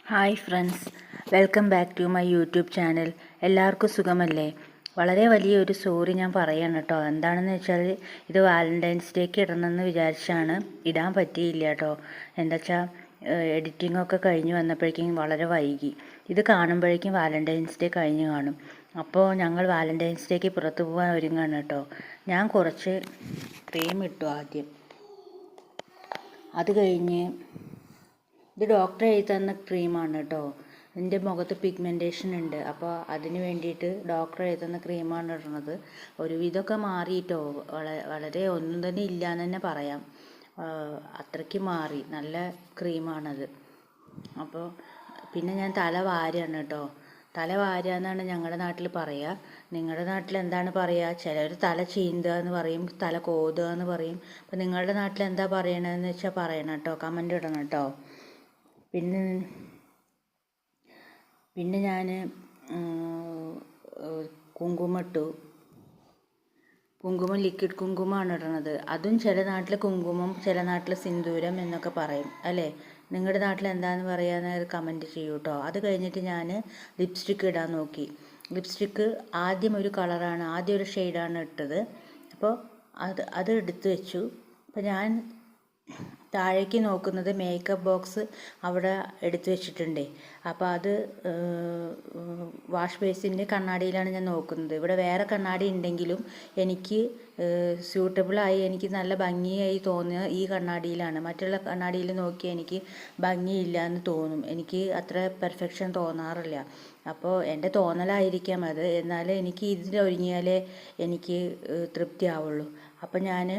Hi friends, welcome back to my YouTube channel. എല്ലാവർക്കും സുഖമല്ലേ? വളരെ വലിയൊരു സോറി ഞാൻ പറയാണ് കേട്ടോ. എന്താണെന്ന് വെച്ചാൽ ഇത് വാലൻറ്റൈൻസ് ഡേക്ക് ഇടണമെന്ന് വിചാരിച്ചാണ്, ഇടാൻ പറ്റിയില്ല കേട്ടോ. എന്താ വെച്ചാൽ എഡിറ്റിങ്ങൊക്കെ കഴിഞ്ഞ് വന്നപ്പോഴേക്കും വളരെ വൈകി. ഇത് കാണുമ്പോഴേക്കും വാലൻറ്റൈൻസ് ഡേ കഴിഞ്ഞ് കാണും. അപ്പോൾ ഞങ്ങൾ വാലൻറ്റൈൻസ് ഡേക്ക് പുറത്ത് പോകാൻ ഒരുങ്ങാണ് കേട്ടോ. ഞാൻ കുറച്ച് ക്രീം ഇട്ടു ആദ്യം. അത് കഴിഞ്ഞ് ഇത് ഡോക്ടർ എഴുതി തന്ന ക്രീമാണ് കേട്ടോ. എൻ്റെ മുഖത്ത് പിഗ്മെൻറ്റേഷൻ ഉണ്ട്, അപ്പോൾ അതിന് വേണ്ടിയിട്ട് ഡോക്ടർ എഴുതി തന്ന ക്രീമാണ് ഇടുന്നത്. ഒരുവിധമൊക്കെ മാറിയിട്ടോ, വളരെ ഒന്നും തന്നെ ഇല്ല എന്ന് തന്നെ പറയാം. അത്രയ്ക്ക് മാറി, നല്ല ക്രീമാണത്. അപ്പോൾ പിന്നെ ഞാൻ തല വാരാണ് കേട്ടോ. തല വാരുക എന്നാണ് ഞങ്ങളുടെ നാട്ടിൽ പറയുക. നിങ്ങളുടെ നാട്ടിൽ എന്താണ് പറയുക? ചിലർ തല ചീന്തുക എന്ന് പറയും, തല കോതുക എന്ന് പറയും. അപ്പോൾ നിങ്ങളുടെ നാട്ടിൽ എന്താ പറയണതെന്ന് വെച്ചാൽ പറയണം കേട്ടോ, കമൻ്റ് ഇടണം കേട്ടോ. പിന്നെ ഞാൻ കുങ്കുമം ഇട്ടു. കുങ്കുമം ലിക്വിഡ് കുങ്കുമമാണ് ഇടണത്. അതും ചില നാട്ടിൽ കുങ്കുമം, ചില നാട്ടിൽ സിന്ദൂരം എന്നൊക്കെ പറയും അല്ലേ? നിങ്ങളുടെ നാട്ടിൽ എന്താണെന്ന് പറയാന്ന് കമൻറ്റ് ചെയ്യൂ കേട്ടോ. അത് കഴിഞ്ഞിട്ട് ഞാൻ ലിപ്സ്റ്റിക്ക് ഇടാൻ നോക്കി. ലിപ്സ്റ്റിക്ക് ആദ്യം ഒരു കളറാണ്, ആദ്യം ഒരു ഷെയ്ഡാണ് ഇട്ടത്. അപ്പോൾ അത് എടുത്തു വെച്ചു. അപ്പോൾ ഞാൻ താഴേക്ക് നോക്കുന്നത് മേക്കപ്പ് ബോക്സ് അവിടെ എടുത്തു വെച്ചിട്ടുണ്ട്. അപ്പോൾ അത് വാഷ് ബേസിൻ്റെ കണ്ണാടിയിലാണ് ഞാൻ നോക്കുന്നത്. ഇവിടെ വേറെ കണ്ണാടി ഉണ്ടെങ്കിലും എനിക്ക് സ്യൂട്ടബിളായി, എനിക്ക് നല്ല ഭംഗിയായി തോന്നുക ഈ കണ്ണാടിയിലാണ്. മറ്റുള്ള കണ്ണാടിയിൽ നോക്കി എനിക്ക് ഭംഗിയില്ല എന്ന് തോന്നും, എനിക്ക് അത്ര പെർഫെക്ഷൻ തോന്നാറില്ല. അപ്പോൾ എൻ്റെ തോന്നലായിരിക്കാം അത്. എന്നാലും എനിക്ക് ഇതിലൊരുങ്ങിയാലേ എനിക്ക് തൃപ്തി ആവുള്ളൂ. അപ്പോൾ ഞാൻ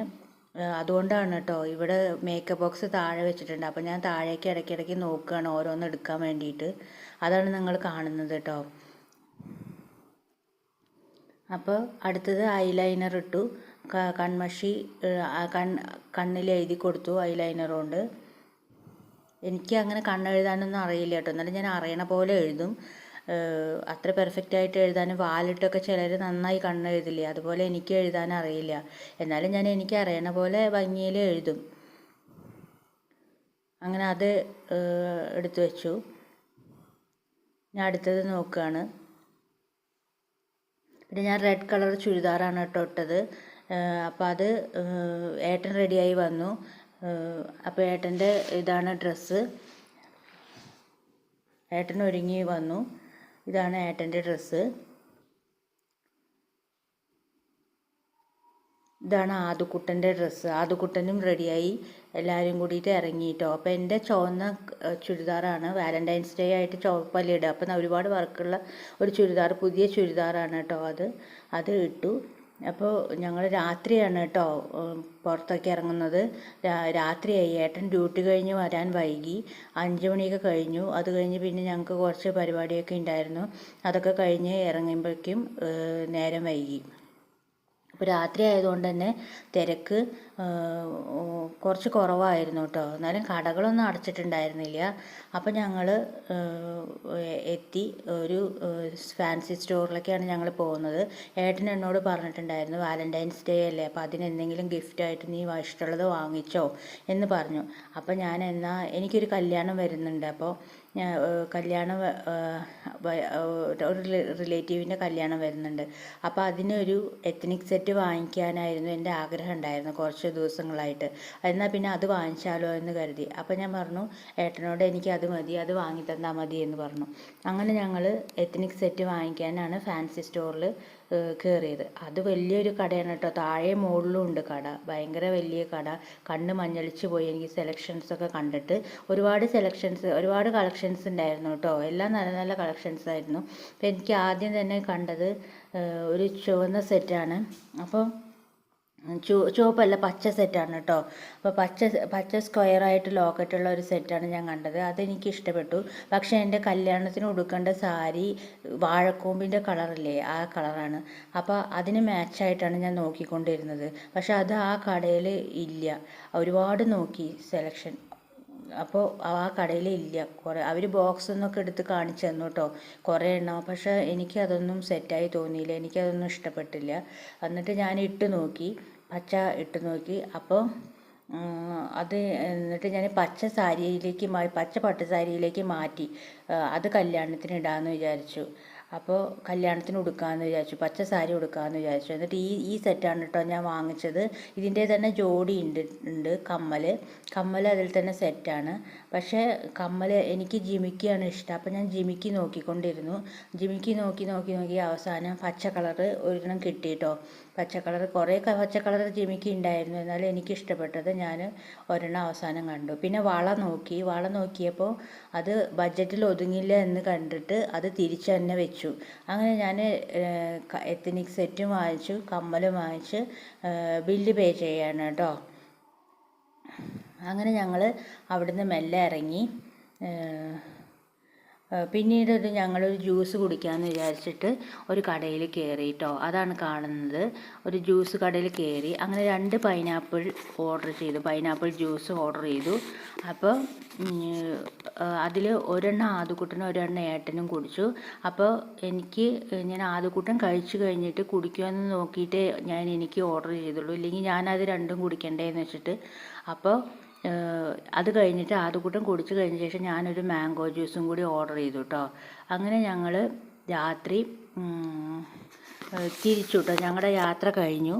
അതുകൊണ്ടാണ് കേട്ടോ ഇവിടെ മേക്കപ്പ് ബോക്സ് താഴെ വെച്ചിട്ടുണ്ട്. അപ്പോൾ ഞാൻ താഴേക്ക് ഇടയ്ക്കിടയ്ക്ക് നോക്കുകയാണ് ഓരോന്ന് എടുക്കാൻ വേണ്ടിയിട്ട്. അതാണ് നിങ്ങൾ കാണുന്നത് കേട്ടോ. അപ്പോൾ അടുത്തത് ഐലൈനർ ഇട്ടു. കൺമഷി കണ്ണിൽ എഴുതി കൊടുത്തു ഐലൈനർ കൊണ്ട്. എനിക്ക് അങ്ങനെ കണ്ണെഴുതാനൊന്നും അറിയില്ല കേട്ടോ, എന്നാലും ഞാൻ അറിയണ പോലെ എഴുതും. അത്ര പെർഫെക്റ്റായിട്ട് എഴുതാനും വാലിട്ടൊക്കെ ചിലർ നന്നായി കണ്ണെഴുതില്ലേ, അതുപോലെ എനിക്ക് എഴുതാൻ അറിയില്ല. എന്നാലും ഞാൻ എനിക്ക് അറിയണ പോലെ ഭംഗിയിൽ എഴുതും. അങ്ങനെ അത് എടുത്തു വെച്ചു. ഞാൻ അടുത്തത് നോക്കുകയാണ്. പിന്നെ ഞാൻ റെഡ് കളർ ചുരിദാറാണ് കേട്ടോ ഇട്ടത്. അപ്പോൾ അത് ഏട്ടൻ റെഡിയായി വന്നു. അപ്പോൾ ഏട്ടൻ്റെ ഇതാണ് ഡ്രസ്സ്. ഏട്ടൻ ഒരുങ്ങി വന്നു. ഇതാണ് ഏട്ടൻ്റെ ഡ്രസ്സ്. ഇതാണ് ആദുക്കുട്ടൻ്റെ ഡ്രസ്സ്. ആദുക്കുട്ടനും റെഡിയായി, എല്ലാവരും കൂടിയിട്ട് ഇറങ്ങിയിട്ടോ. അപ്പോൾ എൻ്റെ ചുവന്ന ചുരിദാറാണ്. വാലൻറ്റൈൻസ് ഡേ ആയിട്ട് ചുവപ്പല്ലേ ഇടുക. അപ്പം ഒരുപാട് വർക്കുള്ള ഒരു ചുരിദാർ, പുതിയ ചുരിദാറാണ് കേട്ടോ അത് ഇട്ടു. അപ്പോൾ ഞങ്ങൾ രാത്രിയാണ് കേട്ടോ പുറത്തൊക്കെ ഇറങ്ങുന്നത്. രാത്രിയായി. ഏട്ടൻ ഡ്യൂട്ടി കഴിഞ്ഞ് വരാൻ വൈകി, 5 മണിയൊക്കെ കഴിഞ്ഞു. അത് കഴിഞ്ഞ് പിന്നെ ഞങ്ങൾക്ക് കുറച്ച് പരിപാടിയൊക്കെ ഉണ്ടായിരുന്നു. അതൊക്കെ കഴിഞ്ഞ് ഇറങ്ങുമ്പോഴേക്കും നേരം വൈകി. അപ്പോൾ രാത്രി ആയതുകൊണ്ട് തന്നെ തിരക്ക് കുറച്ച് കുറവായിരുന്നു കേട്ടോ. എന്നാലും കടകളൊന്നും അടച്ചിട്ടുണ്ടായിരുന്നില്ല. അപ്പോൾ ഞങ്ങൾ എത്തി. ഒരു ഫാൻസി സ്റ്റോറിലേക്കാണ് ഞങ്ങൾ പോകുന്നത്. ഏട്ടൻ എന്നോട് പറഞ്ഞിട്ടുണ്ടായിരുന്നു വാലൻറ്റൈൻസ് ഡേ അല്ലേ, അപ്പോൾ അതിനെന്തെങ്കിലും ഗിഫ്റ്റായിട്ട് നീ ഇഷ്ടമുള്ളത് വാങ്ങിച്ചോ എന്ന് പറഞ്ഞു. അപ്പോൾ ഞാൻ എനിക്കൊരു കല്യാണം വരുന്നുണ്ട്. അപ്പോൾ കല്യാണം ഒരു റിലേറ്റീവിൻ്റെ കല്യാണം വരുന്നുണ്ട്. അപ്പോൾ അതിനൊരു എത്നിക് സെറ്റ് വാങ്ങിക്കാനായിരുന്നു എൻ്റെ ആഗ്രഹം ഉണ്ടായിരുന്നു കുറച്ച് ദിവസങ്ങളായിട്ട്. എന്നാൽ പിന്നെ അത് വാങ്ങിച്ചാലോ എന്ന് കരുതി. അപ്പോൾ ഞാൻ പറഞ്ഞു ഏട്ടനോട് എനിക്ക് അത് മതി, അത് വാങ്ങി തന്നാൽ മതി എന്ന് പറഞ്ഞു. അങ്ങനെ ഞങ്ങൾ എത്നിക് സെറ്റ് വാങ്ങിക്കാനാണ് ഫാൻസി സ്റ്റോറിൽ കയറിയത്. അത് വലിയൊരു കടയാണ് കേട്ടോ. താഴെ മുകളിലും ഉണ്ട് കട, ഭയങ്കര വലിയ കട. കണ്ണ് മഞ്ഞളിച്ച് പോയി എനിക്ക് സെലക്ഷൻസൊക്കെ കണ്ടിട്ട്. ഒരുപാട് കളക്ഷൻസ് ഉണ്ടായിരുന്നു കേട്ടോ. എല്ലാം നല്ല നല്ല കളക്ഷൻസ് ആയിരുന്നു. അപ്പോൾ എനിക്ക് ആദ്യം തന്നെ കണ്ടത് ഒരു ചുവന്ന സെറ്റാണ്. അപ്പോൾ ചുവപ്പല്ല, പച്ച സെറ്റാണ് കേട്ടോ. അപ്പോൾ പച്ച സ്ക്വയറായിട്ട് ലോക്കറ്റുള്ള ഒരു സെറ്റാണ് ഞാൻ കണ്ടത്. അതെനിക്ക് ഇഷ്ടപ്പെട്ടു. പക്ഷേ എൻ്റെ കല്യാണത്തിന് ഉടുക്കേണ്ട സാരി വാഴക്കൂമ്പിൻ്റെ കളറില്ലേ, ആ കളറാണ്. അപ്പോൾ അതിന് മാച്ചായിട്ടാണ് ഞാൻ നോക്കിക്കൊണ്ടിരുന്നത്. പക്ഷെ അത് ആ കടയിൽ ഇല്ല. ഒരുപാട് നോക്കി സെലക്ഷൻ, അപ്പോൾ ആ കടയിൽ ഇല്ല. അവർ ബോക്സ് ഒന്നൊക്കെ എടുത്ത് കാണിച്ചു തന്നു കേട്ടോ, കുറേ എണ്ണം. പക്ഷേ എനിക്കതൊന്നും സെറ്റായി തോന്നിയില്ല, എനിക്കതൊന്നും ഇഷ്ടപ്പെട്ടില്ല. എന്നിട്ട് ഞാൻ ഇട്ട് നോക്കി, പച്ച ഇട്ട് നോക്കി. അപ്പോൾ അത് എന്നിട്ട് ഞാൻ പച്ച പട്ട് സാരിയിലേക്ക് മാറ്റി. അത് കല്യാണത്തിന് ഇടാമെന്ന് വിചാരിച്ചു. അപ്പോൾ കല്യാണത്തിന് ഉടുക്കാമെന്ന് വിചാരിച്ചു, പച്ച സാരി ഉടുക്കാമെന്ന് വിചാരിച്ചു. എന്നിട്ട് ഈ സെറ്റാണ് കേട്ടോ ഞാൻ വാങ്ങിച്ചത്. ഇതിൻ്റെ തന്നെ ജോഡി ഉണ്ട് കമ്മൽ അതിൽ തന്നെ സെറ്റാണ്. പക്ഷേ കമ്മൽ എനിക്ക് ജിമിക്കിയാണ് ഇഷ്ടം. അപ്പോൾ ഞാൻ ജിമിക്കി നോക്കിക്കൊണ്ടിരുന്നു. ജിമിക്കി നോക്കി അവസാനം പച്ച കളറ് ഒരെണ്ണം കിട്ടി കേട്ടോ. കുറേ പച്ച കളർ ജിമിക്കി ഉണ്ടായിരുന്നു. എന്നാലും എനിക്ക് ഇഷ്ടപ്പെട്ടത് ഞാൻ ഒരെണ്ണം അവസാനം കണ്ടു. പിന്നെ വള നോക്കിയപ്പോൾ അത് ബഡ്ജറ്റിൽ ഒതുങ്ങില്ല എന്ന് കണ്ടിട്ട് അത് തിരിച്ച് തന്നെ വെച്ചു. അങ്ങനെ ഞാൻ എത്നിക് സെറ്റും വാങ്ങിച്ചു, കമ്മലും വാങ്ങിച്ച് ബില്ല് പേ ചെയ്യാണ് കേട്ടോ. അങ്ങനെ ഞങ്ങൾ അവിടുന്ന് മെല്ലെ ഇറങ്ങി. പിന്നീട് ഞങ്ങളൊരു ജ്യൂസ് കുടിക്കാമെന്ന് വിചാരിച്ചിട്ട് ഒരു കടയിൽ കയറി കേട്ടോ. അതാണ് കാണുന്നത്, ഒരു ജ്യൂസ് കടയിൽ കയറി. അങ്ങനെ 2 പൈനാപ്പിൾ ജ്യൂസ് ഓർഡർ ചെയ്തു. അപ്പോൾ അതിൽ ഒരെണ്ണം ആദ്യക്കുട്ടനും ഒരെണ്ണം ഏട്ടനും കുടിച്ചു. അപ്പോൾ ഞാൻ ആദ്യക്കുട്ടൻ കഴിച്ചു കഴിഞ്ഞിട്ട് കുടിക്കുമെന്ന് നോക്കിയിട്ട് എനിക്ക് ഓർഡർ ചെയ്തുള്ളൂ, ഇല്ലെങ്കിൽ ഞാനത് രണ്ടും കുടിക്കണ്ടേന്ന് വെച്ചിട്ട്. അപ്പോൾ അത് കഴിഞ്ഞിട്ട് ആദ്യക്കുട്ടൻ കുടിച്ചു കഴിഞ്ഞ ശേഷം ഞാനൊരു മാംഗോ ജ്യൂസും കൂടി ഓർഡർ ചെയ്തു കേട്ടോ. അങ്ങനെ ഞങ്ങൾ രാത്രി തിരിച്ചു കേട്ടോ. ഞങ്ങളുടെ യാത്ര കഴിഞ്ഞു.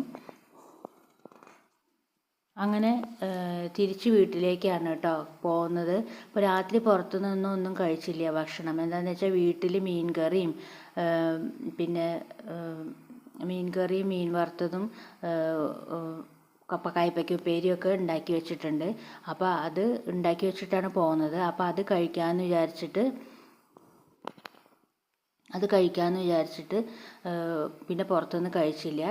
അങ്ങനെ തിരിച്ച് വീട്ടിലേക്കാണ് കേട്ടോ പോകുന്നത്. അപ്പോൾ രാത്രി പുറത്തു നിന്നൊന്നും കഴിച്ചില്ല ഭക്ഷണം. എന്താണെന്ന് വെച്ചാൽ വീട്ടിൽ മീൻ കറിയും മീൻ വറുത്തതും കയ്പ്പയ്ക്ക ഉപ്പേരിയൊക്കെ ഉണ്ടാക്കി വെച്ചിട്ടുണ്ട്. അപ്പോൾ അത് ഉണ്ടാക്കി വെച്ചിട്ടാണ് പോകുന്നത്. അപ്പോൾ അത് കഴിക്കാമെന്ന് വിചാരിച്ചിട്ട് പിന്നെ പുറത്തുനിന്ന് കഴിച്ചില്ല.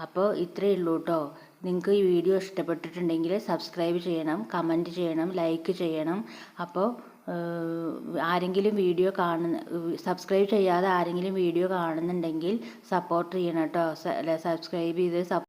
അപ്പോൾ ഇത്രയേ ഉള്ളൂ കേട്ടോ. നിങ്ങൾക്ക് ഈ വീഡിയോ ഇഷ്ടപ്പെട്ടിട്ടുണ്ടെങ്കിൽ സബ്സ്ക്രൈബ് ചെയ്യണം, കമൻറ്റ് ചെയ്യണം, ലൈക്ക് ചെയ്യണം. അപ്പോൾ ആരെങ്കിലും സബ്സ്ക്രൈബ് ചെയ്യാതെ ആരെങ്കിലും വീഡിയോ കാണുന്നുണ്ടെങ്കിൽ സപ്പോർട്ട് ചെയ്യണം കേട്ടോ. സബ്സ്ക്രൈബ് ചെയ്ത്